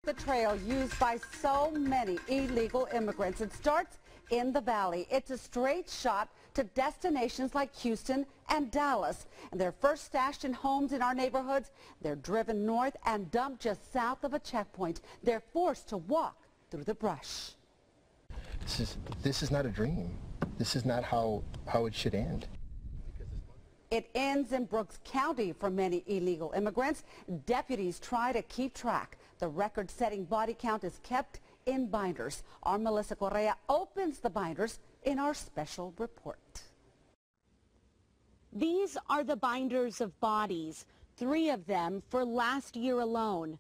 The trail used by so many illegal immigrants. It starts in the valley. It's a straight shot to destinations like Houston and Dallas. And they're first stashed in homes in our neighborhoods. They're driven north and dumped just south of a checkpoint. They're forced to walk through the brush. This is not a dream. This is not how it should end. It ends in Brooks County for many illegal immigrants. Deputies try to keep track. The record-setting body count is kept in binders. Our Melissa Correa opens the binders in our special report. These are the binders of bodies, 3 of them for last year alone.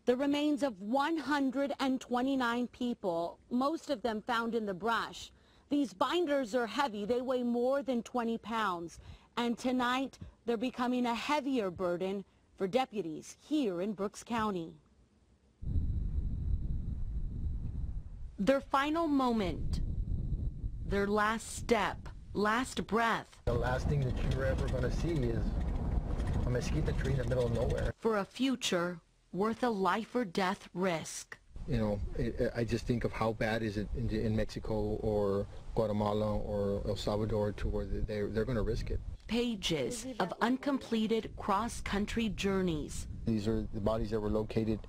The remains of 129 people, most of them found in the brush. These binders are heavy. They weigh more than 20 pounds. And tonight, they're becoming a heavier burden for deputies here in Brooks County. Their final moment, their last step, last breath. The last thing that you're ever going to see is a mesquite tree in the middle of nowhere. For a future worth a life or death risk. You know, I just think of how bad is it in Mexico or Guatemala or El Salvador to where they're going to risk it. Pages of uncompleted cross-country journeys. These are the bodies that were located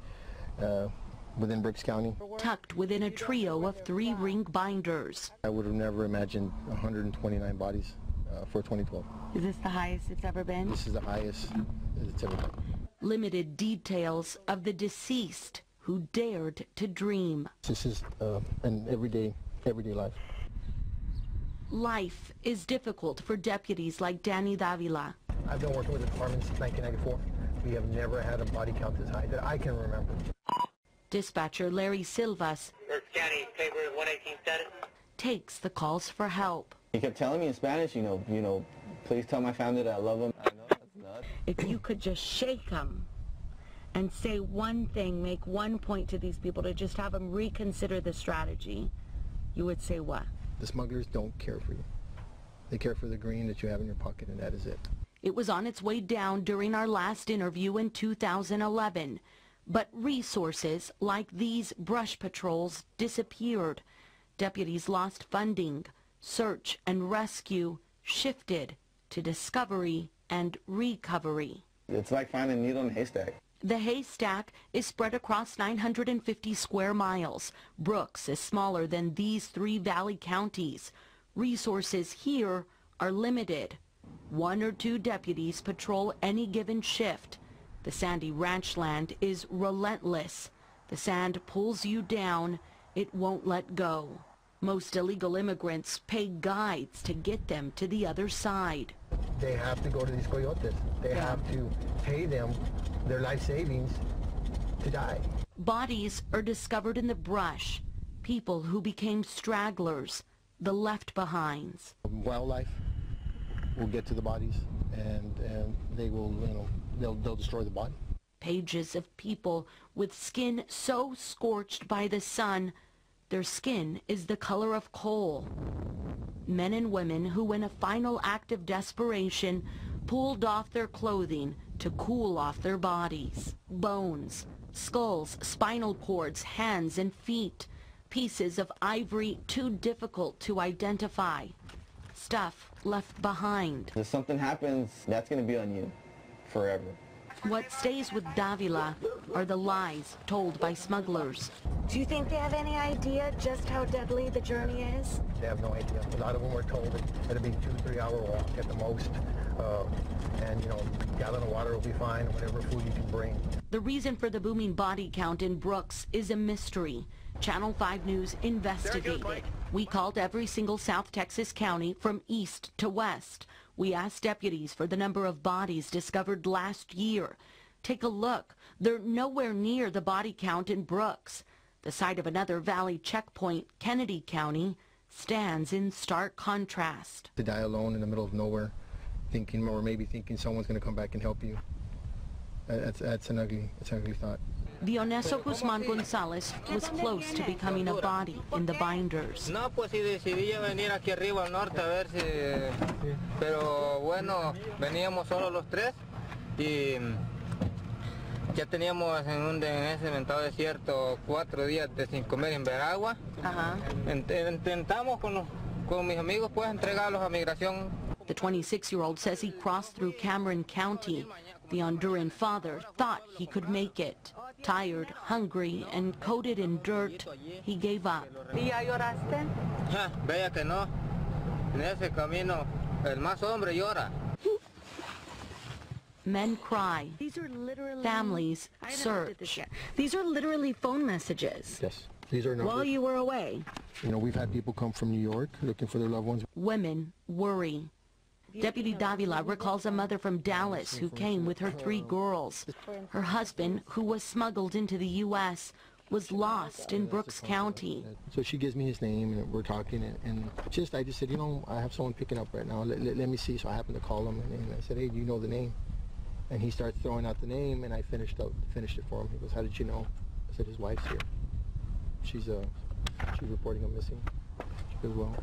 within Brooks County. Tucked within a trio of 3 ring binders. I would have never imagined 129 bodies for 2012. Is this the highest it's ever been? This is the highest it's ever been. Limited details of the deceased who dared to dream. This is an everyday life. Life is difficult for deputies like Danny Davila. I've been working with the department since 1994. We have never had a body count this high that I can remember. Dispatcher Larry Silvas takes the calls for help. He kept telling me in Spanish, you know, please tell my family that I love them. I know, that's nuts. If you could just shake them and say one thing, make one point to these people to just have them reconsider the strategy, you would say what? The smugglers don't care for you. They care for the green that you have in your pocket, and that is it. It was on its way down during our last interview in 2011. But resources like these brush patrols disappeared. Deputies lost funding. Search and rescue shifted to discovery and recovery. It's like finding a needle in a haystack. The haystack is spread across 950 square miles. Brooks is smaller than these 3 valley counties. Resources here are limited. 1 or 2 deputies patrol any given shift. The sandy ranch land is relentless. The sand pulls you down. It won't let go. Most illegal immigrants pay guides to get them to the other side. They have to go to these coyotes. They have to pay them their life savings to die. Bodies are discovered in the brush. People who became stragglers, the left behinds. Wildlife will get to the bodies, and they will, they'll destroy the body. Pages of people with skin so scorched by the sun, their skin is the color of coal. Men and women who, in a final act of desperation, pulled off their clothing to cool off their bodies. Bones, skulls, spinal cords, hands and feet. Pieces of ivory too difficult to identify. Stuff left behind. If something happens, that's going to be on you forever. What stays with Davila are the lies told by smugglers. Do you think they have any idea just how deadly the journey is? They have no idea. A lot of them were told that it'll be a 2-3 hour walk at the most. And, a gallon of water will be fine, whatever food you can bring. The reason for the booming body count in Brooks is a mystery. Channel 5 News investigated. We called every single South Texas county from east to west. We asked deputies for the number of bodies discovered last year. Take a look. They're nowhere near the body count in Brooks. The site of another valley checkpoint, Kennedy County, stands in stark contrast. To die alone in the middle of nowhere, maybe thinking someone's going to come back and help you. That's an ugly thought. Dioneso Guzman Gonzalez was close to becoming a body in the binders. No, pues sí decidí venir aquí arriba al norte a ver si... Pero bueno, veníamos solo los 3 y Ya teníamos en ese inventado desierto 4 días sin comer y sin ver agua. Intentamos con mis amigos pues entregarlos a migración. The 26-year-old says he crossed through Cameron County. The Honduran father thought he could make it. Tired, hungry, and coated in dirt, he gave up. ¿Y ya lloraste? Vea que no. En ese camino, el más hombre llora. Men cry. These are literally... Families I never did this search. yet. These are literally phone messages. Yes. These are numbers. While you were away. You know, we've had people come from New York looking for their loved ones. Women worry. Deputy Davila recalls a mother from Dallas who came with her 3 girls. Her husband, who was smuggled into the U.S., was lost in Brooks County. So she gives me his name, and we're talking, and I just said, you know, I have someone picking up right now. Let me see. So I happened to call him, and I said, hey, do you know the name? And he starts throwing out the name, and I finished it for him. He goes, how did you know? I said, his wife's here. She's reporting him missing as well.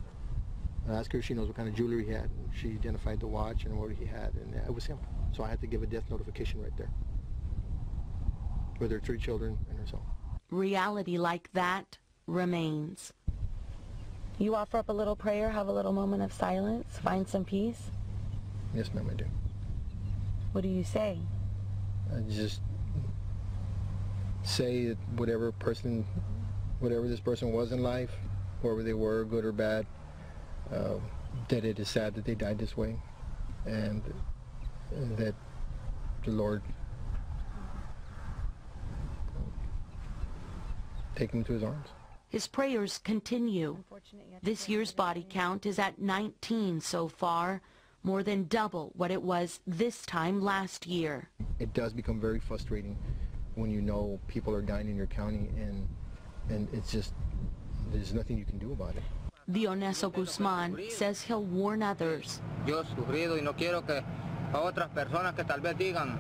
I asked her if she knows what kind of jewelry he had. And she identified the watch and what he had, and it was him. So I had to give a death notification right there with her 3 children and herself. Reality like that remains. You offer up a little prayer, have a little moment of silence, find some peace? Yes, ma'am, I do. What do you say? I just say that whatever this person was in life, wherever they were, good or bad, that it is sad that they died this way, and that the Lord take them to his arms. His prayers continue. This year's body count is at 19 so far, more than double what it was this time last year. It does become very frustrating when you know people are dying in your county, and it's just, there's nothing you can do about it. Dioneso Guzman says he'll warn others. Yo he sufrido y no quiero que a otras personas que tal vez digan,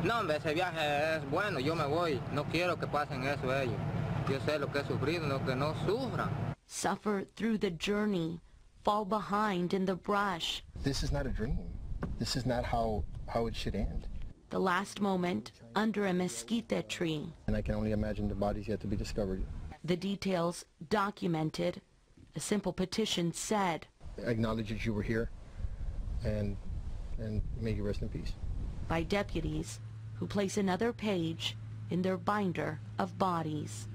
no, hombre, ese viaje es bueno, yo me voy. No quiero que pasen eso ellos. Yo sé lo que he sufrido, lo que no sufran. Suffer through the journey, fall behind in the brush. This is not a dream. This is not how it should end. The last moment under a mesquite tree. And I can only imagine the bodies yet to be discovered. The details documented. A simple petition said, Acknowledge that you were here, and may you rest in peace. By deputies who place another page in their binder of bodies.